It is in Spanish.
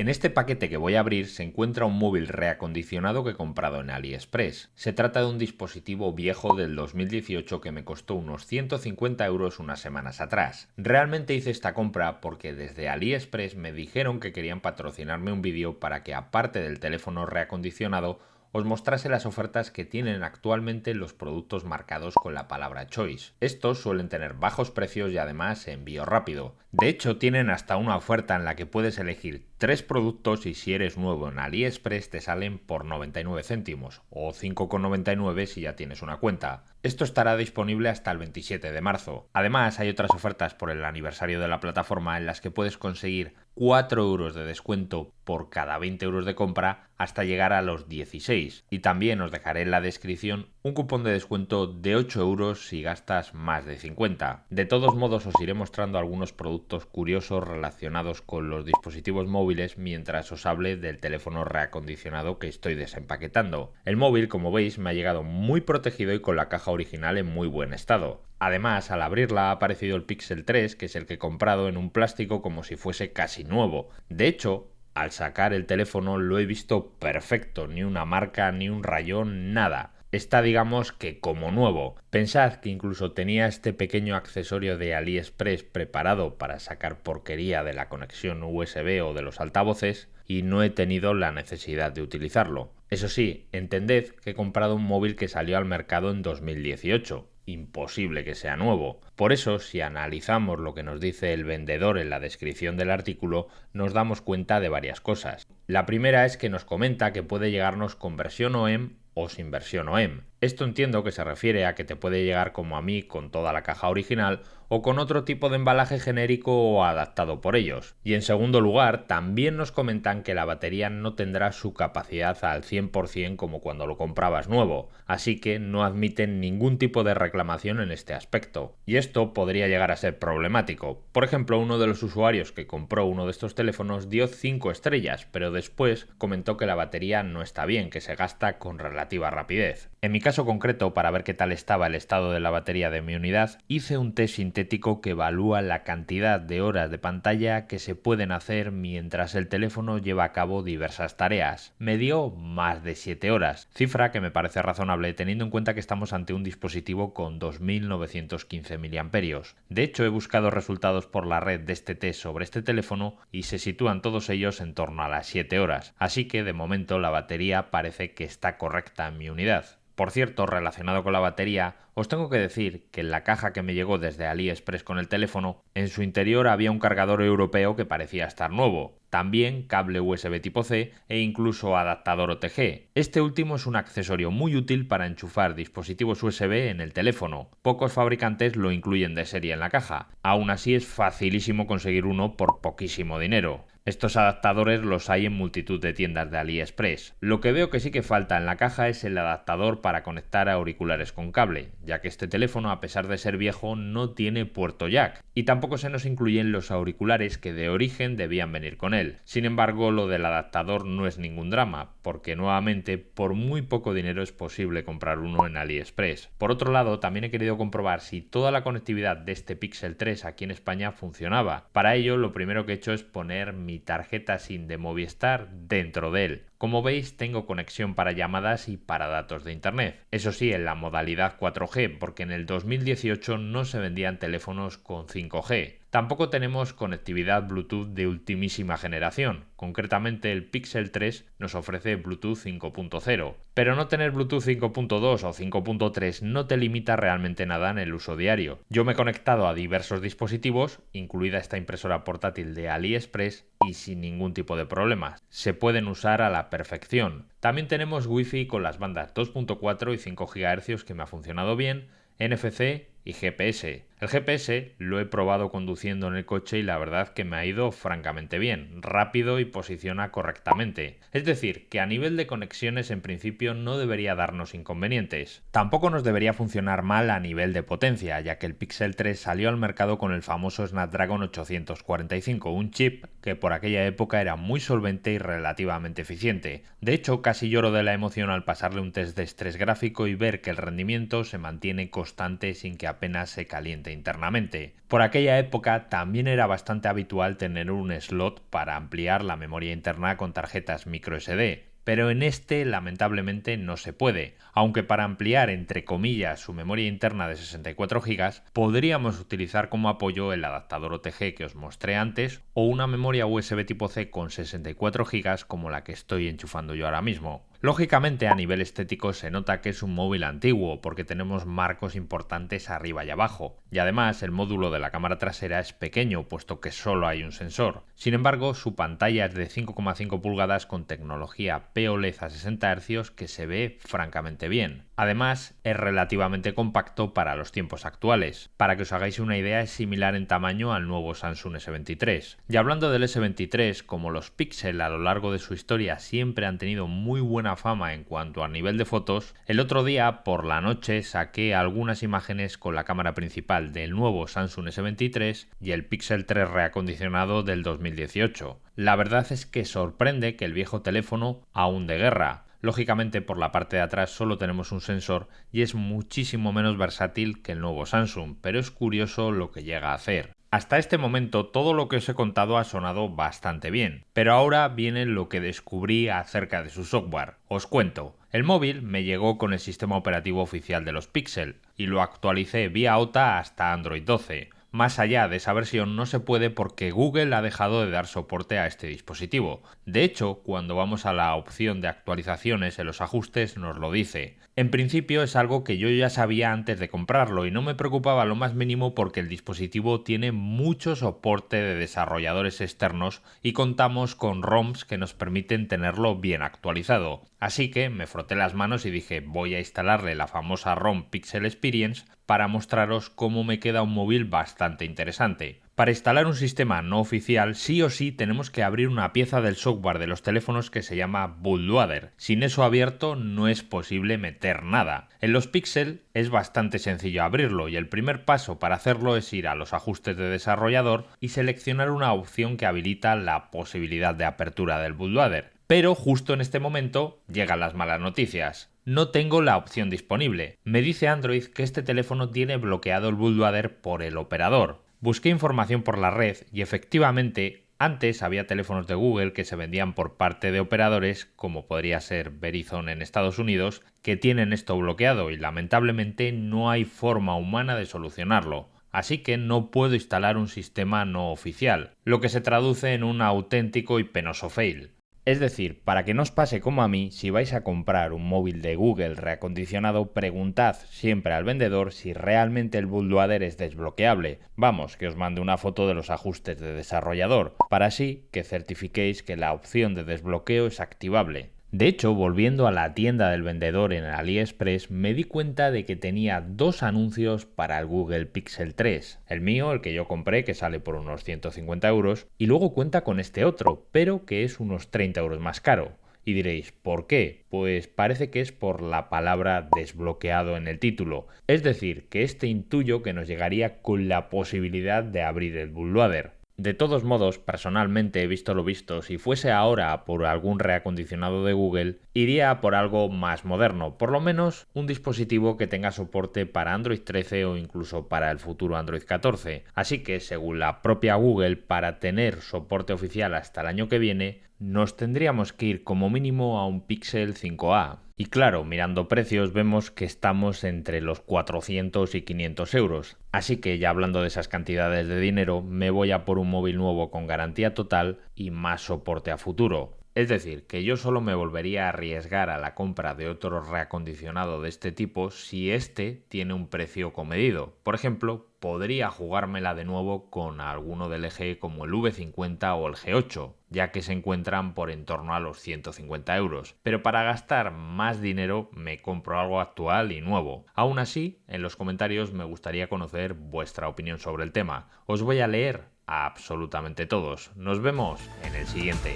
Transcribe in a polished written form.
En este paquete que voy a abrir se encuentra un móvil reacondicionado que he comprado en AliExpress. Se trata de un dispositivo viejo del 2018 que me costó unos 150 euros unas semanas atrás. Realmente hice esta compra porque desde AliExpress me dijeron que querían patrocinarme un vídeo para que, aparte del teléfono reacondicionado, os mostrase las ofertas que tienen actualmente los productos marcados con la palabra Choice. Estos suelen tener bajos precios y además envío rápido. De hecho, tienen hasta una oferta en la que puedes elegir 3 productos y si eres nuevo en AliExpress te salen por 99 céntimos o 5,99 si ya tienes una cuenta. Esto estará disponible hasta el 27 de marzo. Además, hay otras ofertas por el aniversario de la plataforma en las que puedes conseguir 4 euros de descuento por cada 20 euros de compra hasta llegar a los 16. Y también os dejaré en la descripción un cupón de descuento de 8 euros si gastas más de 50. De todos modos, os iré mostrando algunos productos curiosos relacionados con los dispositivos móviles mientras os hable del teléfono reacondicionado que estoy desempaquetando. El móvil, como veis, me ha llegado muy protegido y con la caja original en muy buen estado. Además, al abrirla ha aparecido el Pixel 3, que es el que he comprado, en un plástico como si fuese casi nuevo. De hecho, al sacar el teléfono lo he visto perfecto, ni una marca, ni un rayón, nada. Está, digamos, que como nuevo. Pensad que incluso tenía este pequeño accesorio de AliExpress preparado para sacar porquería de la conexión USB o de los altavoces y no he tenido la necesidad de utilizarlo. Eso sí, entended que he comprado un móvil que salió al mercado en 2018. Imposible que sea nuevo. Por eso, si analizamos lo que nos dice el vendedor en la descripción del artículo, nos damos cuenta de varias cosas. La primera es que nos comenta que puede llegarnos con versión OEM o sin versión OEM. Esto entiendo que se refiere a que te puede llegar como a mí con toda la caja original o con otro tipo de embalaje genérico o adaptado por ellos. Y en segundo lugar, también nos comentan que la batería no tendrá su capacidad al 100% como cuando lo comprabas nuevo, así que no admiten ningún tipo de reclamación en este aspecto. Y esto podría llegar a ser problemático. Por ejemplo, uno de los usuarios que compró uno de estos teléfonos dio 5 estrellas, pero después comentó que la batería no está bien, que se gasta con relativa rapidez. En mi caso concreto, para ver qué tal estaba el estado de la batería de mi unidad, hice un test sintético que evalúa la cantidad de horas de pantalla que se pueden hacer mientras el teléfono lleva a cabo diversas tareas. Me dio más de 7 horas, cifra que me parece razonable teniendo en cuenta que estamos ante un dispositivo con 2915 mAh. De hecho, he buscado resultados por la red de este test sobre este teléfono y se sitúan todos ellos en torno a las 7 horas, así que de momento la batería parece que está correcta en mi unidad. Por cierto, relacionado con la batería, os tengo que decir que en la caja que me llegó desde AliExpress con el teléfono, en su interior había un cargador europeo que parecía estar nuevo, también cable USB tipo C e incluso adaptador OTG. Este último es un accesorio muy útil para enchufar dispositivos USB en el teléfono. Pocos fabricantes lo incluyen de serie en la caja, aún así es facilísimo conseguir uno por poquísimo dinero. Estos adaptadores los hay en multitud de tiendas de AliExpress. Lo que veo que sí que falta en la caja es el adaptador para conectar a auriculares con cable, ya que este teléfono, a pesar de ser viejo, no tiene puerto jack, y tampoco se nos incluyen los auriculares que de origen debían venir con él. Sin embargo, lo del adaptador no es ningún drama, porque nuevamente por muy poco dinero es posible comprar uno en AliExpress. Por otro lado, también he querido comprobar si toda la conectividad de este Pixel 3 aquí en España funcionaba. Para ello, lo primero que he hecho es poner mi tarjeta SIM de Movistar dentro de él. Como veis, tengo conexión para llamadas y para datos de internet. Eso sí, en la modalidad 4G, porque en el 2018 no se vendían teléfonos con 5G. Tampoco tenemos conectividad Bluetooth de ultimísima generación. Concretamente, el Pixel 3 nos ofrece Bluetooth 5.0. Pero no tener Bluetooth 5.2 o 5.3 no te limita realmente nada en el uso diario. Yo me he conectado a diversos dispositivos, incluida esta impresora portátil de AliExpress, y sin ningún tipo de problemas. Se pueden usar a la perfección. También tenemos Wi-Fi con las bandas 2.4 y 5 GHz que me ha funcionado bien, NFC y GPS. El GPS lo he probado conduciendo en el coche y la verdad que me ha ido francamente bien, rápido y posiciona correctamente. Es decir, que a nivel de conexiones en principio no debería darnos inconvenientes. Tampoco nos debería funcionar mal a nivel de potencia, ya que el Pixel 3 salió al mercado con el famoso Snapdragon 845, un chip que por aquella época era muy solvente y relativamente eficiente. De hecho, casi lloro de la emoción al pasarle un test de estrés gráfico y ver que el rendimiento se mantiene constante sin que apenas se caliente bastante internamente. Por aquella época también era bastante habitual tener un slot para ampliar la memoria interna con tarjetas microSD, pero en este lamentablemente no se puede, aunque para ampliar entre comillas su memoria interna de 64 GB podríamos utilizar como apoyo el adaptador OTG que os mostré antes o una memoria USB tipo C con 64 GB como la que estoy enchufando yo ahora mismo. Lógicamente a nivel estético se nota que es un móvil antiguo porque tenemos marcos importantes arriba y abajo, y además el módulo de la cámara trasera es pequeño puesto que solo hay un sensor. Sin embargo, su pantalla es de 5,5 pulgadas con tecnología POLED a 60 Hz que se ve francamente bien. Además, es relativamente compacto para los tiempos actuales. Para que os hagáis una idea, es similar en tamaño al nuevo Samsung S23. Y hablando del S23, como los Pixel a lo largo de su historia siempre han tenido muy buena fama en cuanto a nivel de fotos, el otro día por la noche saqué algunas imágenes con la cámara principal del nuevo Samsung S23 y el Pixel 3 reacondicionado del 2018. La verdad es que sorprende que el viejo teléfono aún de guerra. Lógicamente por la parte de atrás solo tenemos un sensor y es muchísimo menos versátil que el nuevo Samsung, pero es curioso lo que llega a hacer. Hasta este momento todo lo que os he contado ha sonado bastante bien, pero ahora viene lo que descubrí acerca de su software. Os cuento. El móvil me llegó con el sistema operativo oficial de los Pixel y lo actualicé vía OTA hasta Android 12. Más allá de esa versión no se puede porque Google ha dejado de dar soporte a este dispositivo. De hecho, cuando vamos a la opción de actualizaciones en los ajustes nos lo dice. En principio es algo que yo ya sabía antes de comprarlo y no me preocupaba lo más mínimo porque el dispositivo tiene mucho soporte de desarrolladores externos y contamos con ROMs que nos permiten tenerlo bien actualizado. Así que me froté las manos y dije voy a instalarle la famosa ROM Pixel Experience para mostraros cómo me queda un móvil bastante interesante. Para instalar un sistema no oficial, sí o sí tenemos que abrir una pieza del software de los teléfonos que se llama Bootloader. Sin eso abierto no es posible meter nada. En los Pixel es bastante sencillo abrirlo y el primer paso para hacerlo es ir a los ajustes de desarrollador y seleccionar una opción que habilita la posibilidad de apertura del Bootloader. Pero justo en este momento llegan las malas noticias. No tengo la opción disponible. Me dice Android que este teléfono tiene bloqueado el Bootloader por el operador. Busqué información por la red y efectivamente antes había teléfonos de Google que se vendían por parte de operadores, como podría ser Verizon en Estados Unidos, que tienen esto bloqueado y lamentablemente no hay forma humana de solucionarlo. Así que no puedo instalar un sistema no oficial, lo que se traduce en un auténtico y penoso fail. Es decir, para que no os pase como a mí, si vais a comprar un móvil de Google reacondicionado, preguntad siempre al vendedor si realmente el bootloader es desbloqueable. Vamos, que os mande una foto de los ajustes de desarrollador, para así que certifiquéis que la opción de desbloqueo es activable. De hecho, volviendo a la tienda del vendedor en AliExpress, me di cuenta de que tenía dos anuncios para el Google Pixel 3. El mío, el que yo compré, que sale por unos 150 euros, y luego cuenta con este otro, pero que es unos 30 euros más caro. Y diréis, ¿por qué? Pues parece que es por la palabra desbloqueado en el título. Es decir, que este intuyo que nos llegaría con la posibilidad de abrir el bootloader. De todos modos, personalmente he visto lo visto, si fuese ahora por algún reacondicionado de Google, iría por algo más moderno, por lo menos un dispositivo que tenga soporte para Android 13 o incluso para el futuro Android 14. Así que, según la propia Google, para tener soporte oficial hasta el año que viene, nos tendríamos que ir como mínimo a un Pixel 5a. Y claro, mirando precios vemos que estamos entre los 400 y 500 euros. Así que ya hablando de esas cantidades de dinero, me voy a por un móvil nuevo con garantía total y más soporte a futuro. Es decir, que yo solo me volvería a arriesgar a la compra de otro reacondicionado de este tipo si este tiene un precio comedido. Por ejemplo, podría jugármela de nuevo con alguno del LG como el V50 o el G8, ya que se encuentran por en torno a los 150 euros. Pero para gastar más dinero me compro algo actual y nuevo. Aún así, en los comentarios me gustaría conocer vuestra opinión sobre el tema. Os voy a leer a absolutamente todos. Nos vemos en el siguiente.